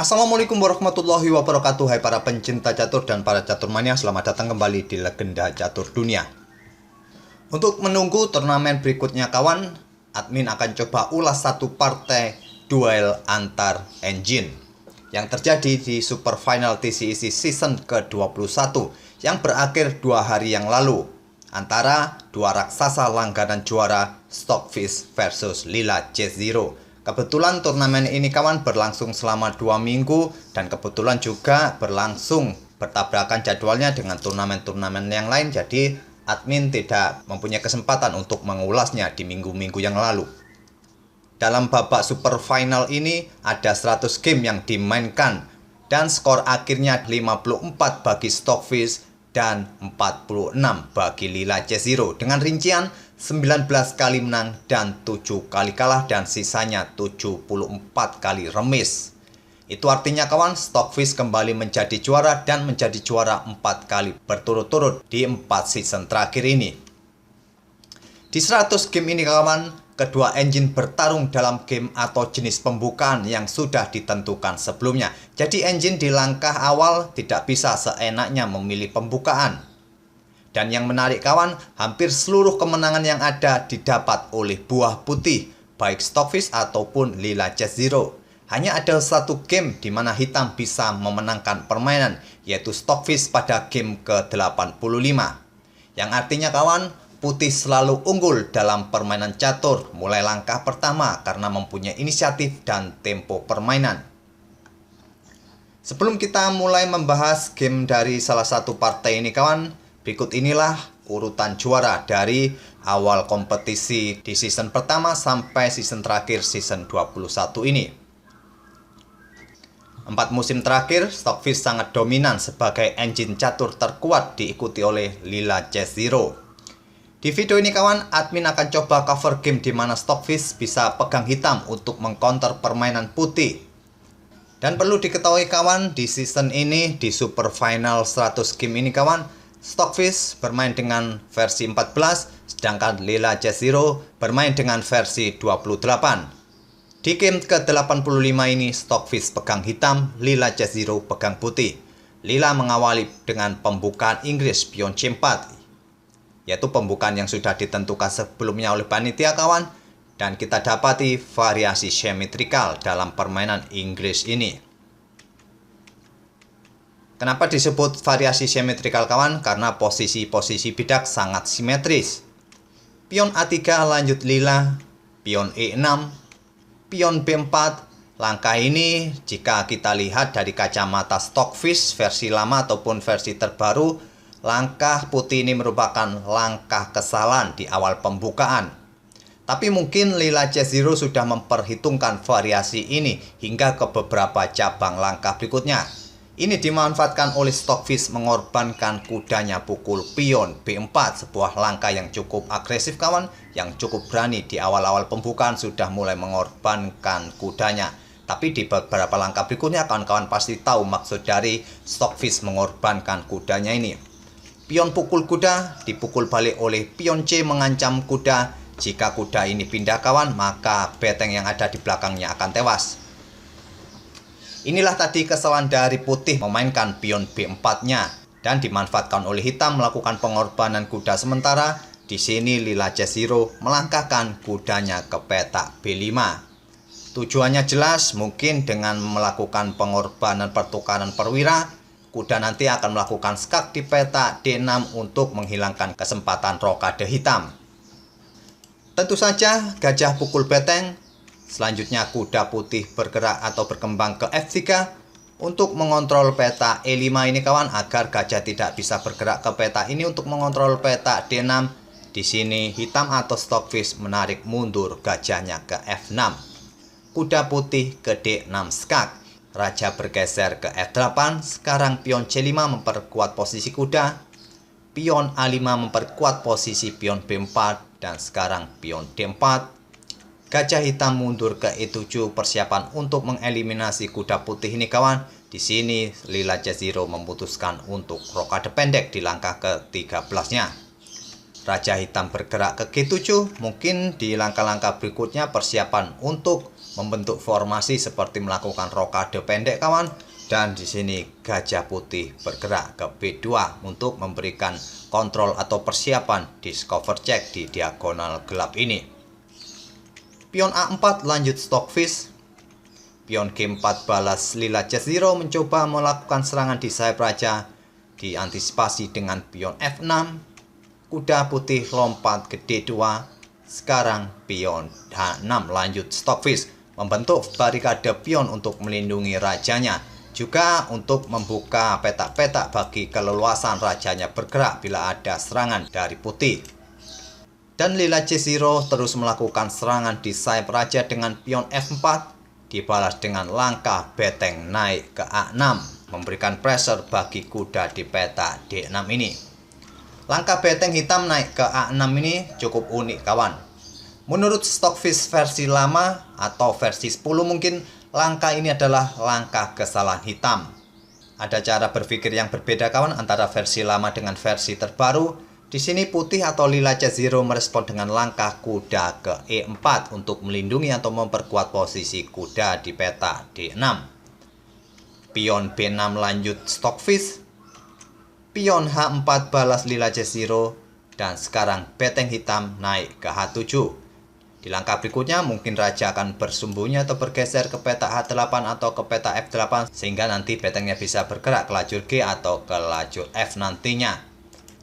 Assalamualaikum warahmatullahi wabarakatuh. Hai para pencinta catur dan para caturmania, selamat datang kembali di Legenda Catur Dunia. Untuk menunggu turnamen berikutnya kawan, admin akan coba ulas satu partai duel antar engine yang terjadi di Super Final TCEC Season ke-21 yang berakhir 2 hari yang lalu antara dua raksasa langganan juara Stockfish versus Lila J0. Kebetulan turnamen ini kawan berlangsung selama 2 minggu dan kebetulan juga berlangsung bertabrakan jadwalnya dengan turnamen-turnamen yang lain, jadi admin tidak mempunyai kesempatan untuk mengulasnya di minggu-minggu yang lalu. Dalam babak super final ini ada 100 game yang dimainkan dan skor akhirnya 54 bagi Stockfish dan 46 bagi Lila J0 dengan rincian 19 kali menang dan 7 kali kalah dan sisanya 74 kali remis. Itu artinya kawan, Stockfish kembali menjadi juara dan menjadi juara 4 kali berturut-turut di 4 season terakhir ini. Di 100 game ini kawan, kedua engine bertarung dalam game atau jenis pembukaan yang sudah ditentukan sebelumnya. Jadi engine di langkah awal tidak bisa seenaknya memilih pembukaan. Dan yang menarik kawan, hampir seluruh kemenangan yang ada didapat oleh buah putih, baik Stockfish ataupun Lila J0. Hanya ada satu game di mana hitam bisa memenangkan permainan, yaitu Stockfish pada game ke-85. Yang artinya kawan, putih selalu unggul dalam permainan catur mulai langkah pertama karena mempunyai inisiatif dan tempo permainan. Sebelum kita mulai membahas game dari salah satu partai ini kawan, berikut inilah urutan juara dari awal kompetisi di season pertama sampai season terakhir season 21 ini. 4 musim terakhir, Stockfish sangat dominan sebagai engine catur terkuat diikuti oleh Lila J0. Di video ini kawan, admin akan coba cover game di mana Stockfish bisa pegang hitam untuk mengcounter permainan putih. Dan perlu diketahui kawan, di season ini di Super Final 100 game ini kawan, Stockfish bermain dengan versi 14, sedangkan Lila J0 bermain dengan versi 28. Di game ke-85 ini, Stockfish pegang hitam, Lila J0 pegang putih. Lila mengawali dengan pembukaan Inggris pion C4, yaitu pembukaan yang sudah ditentukan sebelumnya oleh panitia kawan, dan kita dapati variasi symmetrical dalam permainan Inggris ini. Kenapa disebut variasi symmetrical kawan? Karena posisi-posisi bidak sangat simetris. Pion A3 lanjut Lila, pion E6, pion B4. Langkah ini jika kita lihat dari kacamata Stockfish versi lama ataupun versi terbaru, langkah putih ini merupakan langkah kesalahan di awal pembukaan. Tapi mungkin Lila J0 sudah memperhitungkan variasi ini hingga ke beberapa cabang langkah berikutnya. Ini dimanfaatkan oleh Stockfish mengorbankan kudanya pukul pion B4, sebuah langkah yang cukup agresif kawan, yang cukup berani di awal-awal pembukaan sudah mulai mengorbankan kudanya. Tapi di beberapa langkah berikutnya kawan-kawan pasti tahu maksud dari Stockfish mengorbankan kudanya ini. Pion pukul kuda dipukul balik oleh pion C mengancam kuda. Jika kuda ini pindah kawan, maka beteng yang ada di belakangnya akan tewas. Inilah tadi kesalahan dari putih memainkan pion B4-nya dan dimanfaatkan oleh hitam melakukan pengorbanan kuda sementara. Di sini Lila J0 melangkahkan kudanya ke petak B5. Tujuannya jelas, mungkin dengan melakukan pengorbanan pertukaran perwira, kuda nanti akan melakukan skak di petak D6 untuk menghilangkan kesempatan rokade hitam. Tentu saja gajah pukul beteng. Selanjutnya kuda putih bergerak atau berkembang ke F3 untuk mengontrol peta E5 ini kawan, agar gajah tidak bisa bergerak ke peta ini untuk mengontrol peta D6. Di sini hitam atau Stockfish menarik mundur gajahnya ke F6. Kuda putih ke D6 skak. Raja bergeser ke F8. Sekarang pion C5 memperkuat posisi kuda. Pion A5 memperkuat posisi pion B4 dan sekarang pion D4. Gajah hitam mundur ke E7, persiapan untuk mengeliminasi kuda putih ini kawan. Di sini Lila J0 memutuskan untuk rokade pendek di langkah ke-13-nya. Raja hitam bergerak ke G7, mungkin di langkah-langkah berikutnya persiapan untuk membentuk formasi seperti melakukan rokade pendek kawan. Dan di sini gajah putih bergerak ke B2 untuk memberikan kontrol atau persiapan discover check di diagonal gelap ini. Pion A4 lanjut stockfish. Pion G4 balas lila C0 mencoba melakukan serangan di sayap raja. Diantisipasi dengan pion F6. Kuda putih lompat ke D2. Sekarang pion H6 lanjut stockfish, membentuk barikade pion untuk melindungi rajanya. Juga untuk membuka petak-petak bagi keleluasan rajanya bergerak bila ada serangan dari putih. Dan lila C0 terus melakukan serangan di sayap raja dengan pion F4. Dibalas dengan langkah beteng naik ke A6, memberikan pressure bagi kuda di peta D6 ini. Langkah beteng hitam naik ke A6 ini cukup unik kawan. Menurut stockfish versi lama atau versi 10 mungkin, langkah ini adalah langkah kesalahan hitam. Ada cara berpikir yang berbeda kawan antara versi lama dengan versi terbaru. Di sini putih atau lila C0 merespon dengan langkah kuda ke E4 untuk melindungi atau memperkuat posisi kuda di peta D6. Pion B6 lanjut stockfish. Pion H4 balas lila C0 dan sekarang beteng hitam naik ke H7. Di langkah berikutnya mungkin raja akan bersembunyi atau bergeser ke peta H8 atau ke peta F8 sehingga nanti betengnya bisa bergerak ke lajur G atau ke lajur F nantinya.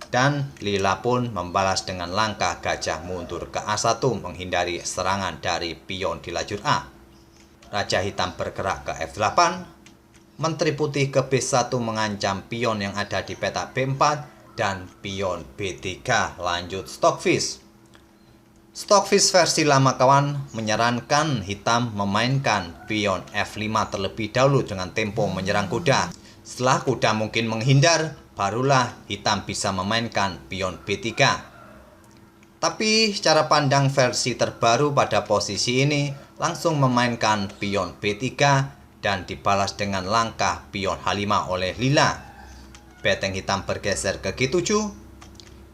Dan lila pun membalas dengan langkah gajah mundur ke A1 menghindari serangan dari pion di lajur A. Raja hitam bergerak ke F8. Menteri putih ke B1 mengancam pion yang ada di peta B4 dan pion B3 lanjut stockfish. Stockfish versi lama kawan menyarankan hitam memainkan pion F5 terlebih dahulu dengan tempo menyerang kuda. Setelah kuda mungkin menghindar, barulah hitam bisa memainkan pion B3. Tapi cara pandang versi terbaru pada posisi ini langsung memainkan pion B3 dan dibalas dengan langkah pion H5 oleh lila. Beteng hitam bergeser ke G7.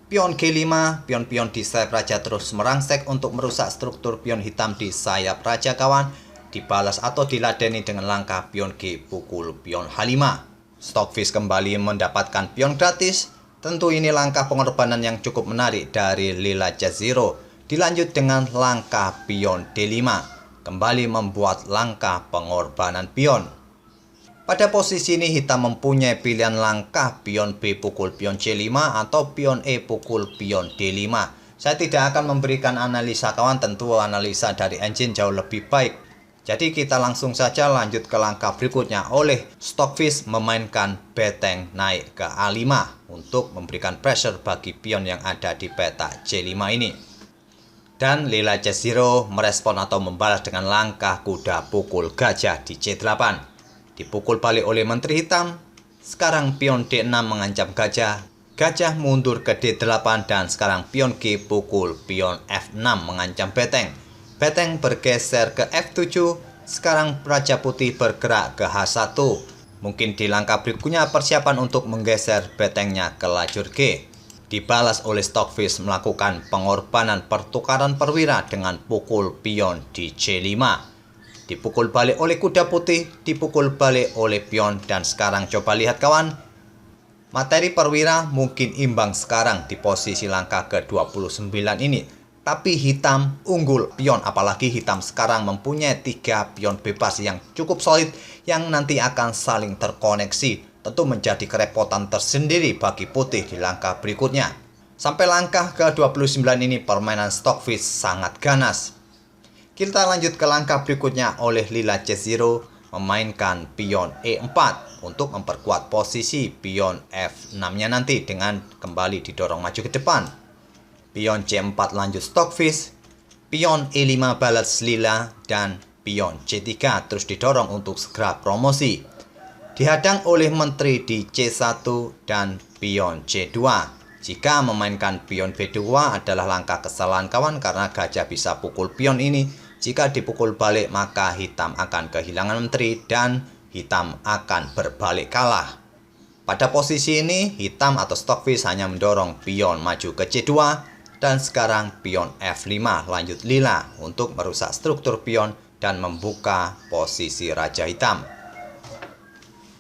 Pion G5, pion-pion di sayap raja terus merangsek untuk merusak struktur pion hitam di sayap raja kawan. Dibalas atau diladeni dengan langkah pion G pukul pion H5. Stockfish kembali mendapatkan pion gratis. Tentu ini langkah pengorbanan yang cukup menarik dari lila C0. Dilanjut dengan langkah pion D5. Kembali membuat langkah pengorbanan pion. Pada posisi ini hitam mempunyai pilihan langkah pion B pukul pion C5 atau pion E pukul pion D5. Saya tidak akan memberikan analisa kawan, tentu analisa dari engine jauh lebih baik. Jadi kita langsung saja lanjut ke langkah berikutnya oleh stockfish memainkan beteng naik ke A5 untuk memberikan pressure bagi pion yang ada di peta C5 ini. Dan lila C0 merespon atau membalas dengan langkah kuda pukul gajah di C8. Dipukul balik oleh menteri hitam. Sekarang pion D6 mengancam gajah. Gajah mundur ke D8 dan sekarang pion G pukul pion F6 mengancam beteng. Beteng bergeser ke F7. Sekarang raja putih bergerak ke H1. Mungkin di langkah berikutnya persiapan untuk menggeser betengnya ke lajur G. Dibalas oleh stockfish melakukan pengorbanan pertukaran perwira dengan pukul pion di C5. Dipukul balik oleh kuda putih, dipukul balik oleh pion, dan sekarang coba lihat kawan. Materi perwira mungkin imbang sekarang di posisi langkah ke-29 ini. Tapi hitam unggul pion, apalagi hitam sekarang mempunyai 3 pion bebas yang cukup solid yang nanti akan saling terkoneksi. Tentu menjadi kerepotan tersendiri bagi putih di langkah berikutnya. Sampai langkah ke-29 ini permainan stockfish sangat ganas. Kita lanjut ke langkah berikutnya oleh lila C0 memainkan pion E4 untuk memperkuat posisi pion F6-nya nanti dengan kembali didorong maju ke depan. Pion C4 lanjut stockfish, pion E5 balas lila, dan pion C3 terus didorong untuk segera promosi. Dihadang oleh menteri di C1 dan pion C2. Jika memainkan pion B2 adalah langkah kesalahan kawan karena gajah bisa pukul pion ini. Jika dipukul balik maka hitam akan kehilangan menteri dan hitam akan berbalik kalah. Pada posisi ini hitam atau stockfish hanya mendorong pion maju ke C2 Dan sekarang pion F5 lanjut lila untuk merusak struktur pion dan membuka posisi Raja Hitam.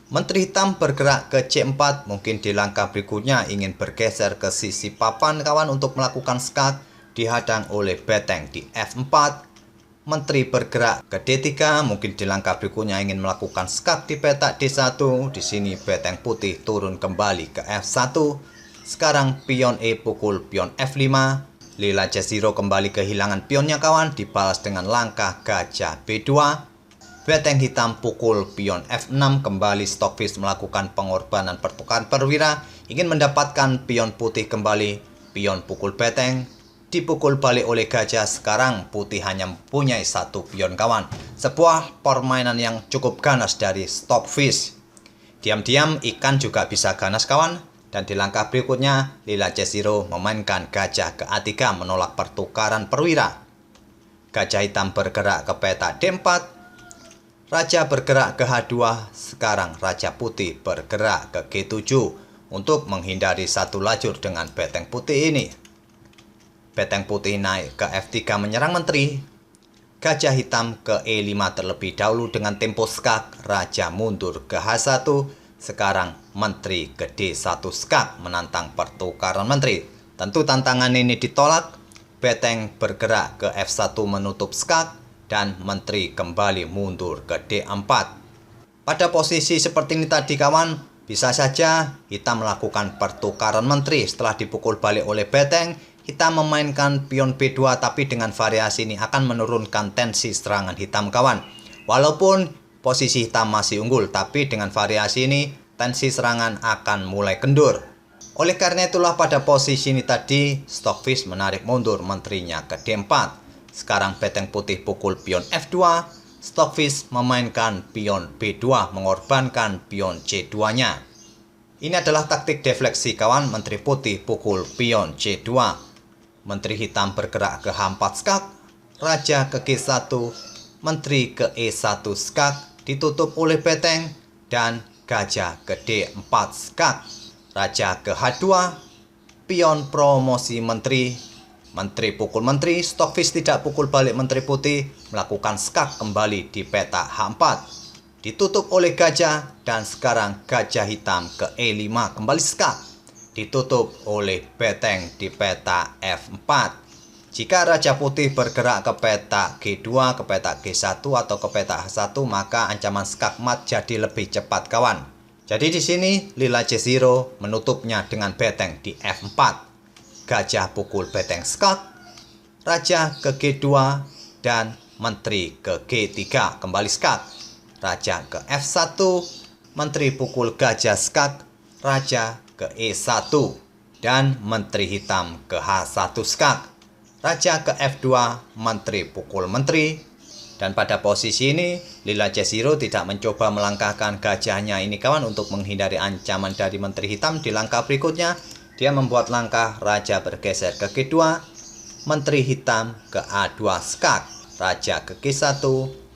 Menteri Hitam bergerak ke C4, mungkin di langkah berikutnya ingin bergeser ke sisi papan kawan untuk melakukan skak, dihadang oleh beteng di F4. Menteri bergerak ke D3, mungkin di langkah berikutnya ingin melakukan skak di petak D1. Di sini beteng putih turun kembali ke F1. Sekarang pion E pukul pion F5. Lila C0 kembali kehilangan pionnya kawan, dibalas dengan langkah gajah B2. Beteng hitam pukul pion F6, kembali Stockfish melakukan pengorbanan pertukaran perwira, ingin mendapatkan pion putih kembali. Pion pukul beteng, dipukul balik oleh gajah. Sekarang putih hanya mempunyai satu pion kawan. Sebuah permainan yang cukup ganas dari Stockfish. Diam-diam ikan juga bisa ganas kawan. Dan di langkah berikutnya, Lila C0 memainkan gajah ke A3 menolak pertukaran perwira. Gajah hitam bergerak ke petak D4. Raja bergerak ke H2, sekarang Raja Putih bergerak ke G7 untuk menghindari satu lajur dengan beteng putih ini. Beteng putih naik ke F3 menyerang menteri. Gajah hitam ke E5 terlebih dahulu dengan tempo skak. Raja mundur ke H1, sekarang menteri ke D1 skak menantang pertukaran menteri. Tentu tantangan ini ditolak. Beteng bergerak ke F1 menutup skak. Dan menteri kembali mundur ke D4. Pada posisi seperti ini tadi kawan, bisa saja hitam melakukan pertukaran menteri. Setelah dipukul balik oleh beteng, hitam memainkan pion B2, tapi dengan variasi ini akan menurunkan tensi serangan hitam kawan. Walaupun posisi hitam masih unggul, tapi dengan variasi ini tensi serangan akan mulai kendur. Oleh karena itulah pada posisi ini tadi Stockfish menarik mundur menterinya ke D4. Sekarang beteng putih pukul pion F2, Stockfish memainkan pion B2 mengorbankan pion C2-nya. Ini adalah taktik defleksi kawan. Menteri putih pukul pion C2. Menteri hitam bergerak ke H4 skak, Raja ke G1, menteri ke E1 skak, ditutup oleh beteng, dan gajah ke D4 skak. Raja ke H2, pion promosi menteri. Menteri pukul menteri, Stockfish tidak pukul balik menteri putih, melakukan skak kembali di petak H4. Ditutup oleh gajah, dan sekarang gajah hitam ke E5 kembali skak. Ditutup oleh beteng di petak F4. Jika Raja Putih bergerak ke petak G2, ke petak G1, atau ke petak H1, maka ancaman skak mat jadi lebih cepat kawan. Jadi di sini Lila C0 menutupnya dengan beteng di F4. Gajah pukul beteng skak, Raja ke G2, dan menteri ke G3 kembali skak. Raja ke F1, menteri pukul gajah skak, Raja ke E1, dan menteri hitam ke H1 skak. Raja ke F2, menteri pukul menteri. Dan pada posisi ini Lila C0 tidak mencoba melangkahkan gajahnya ini kawan untuk menghindari ancaman dari menteri hitam. Di langkah berikutnya dia membuat langkah Raja bergeser ke G2, menteri hitam ke A2 skak, Raja ke G1,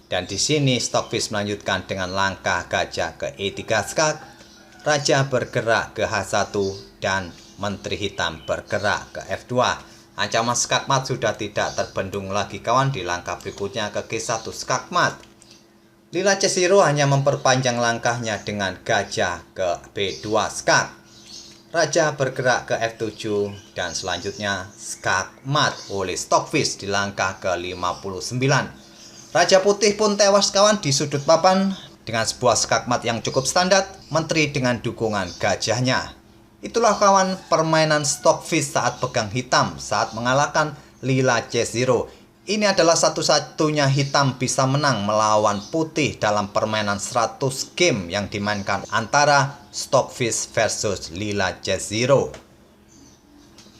dan di sini Stockfish melanjutkan dengan langkah gajah ke E3 skak, Raja bergerak ke H1, dan menteri hitam bergerak ke F2. Ancaman skak mat sudah tidak terbendung lagi kawan. Di langkah berikutnya ke G1 skak mat. Lila C0 hanya memperpanjang langkahnya dengan gajah ke B2 skak. Raja bergerak ke F7 dan selanjutnya skak mat oleh Stockfish di langkah ke-59. Raja Putih pun tewas kawan di sudut papan dengan sebuah skak mat yang cukup standar, menteri dengan dukungan gajahnya. Itulah kawan permainan Stockfish saat pegang hitam saat mengalahkan Lila C0. Ini adalah satu-satunya hitam bisa menang melawan putih dalam permainan 100 game yang dimainkan antara Stockfish versus Lila C0.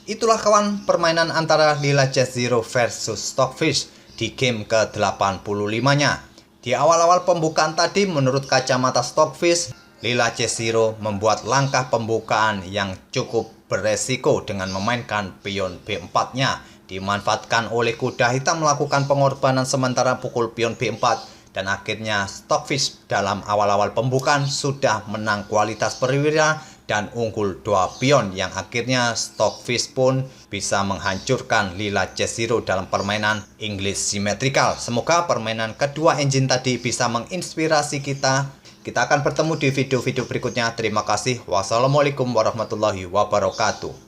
Itulah kawan permainan antara Lila C0 versus Stockfish di game ke-85-nya. Di awal-awal pembukaan tadi menurut kacamata Stockfish, Lila C0 membuat langkah pembukaan yang cukup beresiko dengan memainkan pion B4-nya. Dimanfaatkan oleh kuda hitam melakukan pengorbanan sementara pukul pion B4, dan akhirnya Stockfish dalam awal-awal pembukaan sudah menang kualitas perwira dan unggul 2 pion yang akhirnya Stockfish pun bisa menghancurkan Lila Chess Zero dalam permainan English Symmetrical. Semoga permainan kedua engine tadi bisa menginspirasi kita. Kita akan bertemu di video-video berikutnya. Terima kasih. Wassalamualaikum warahmatullahi wabarakatuh.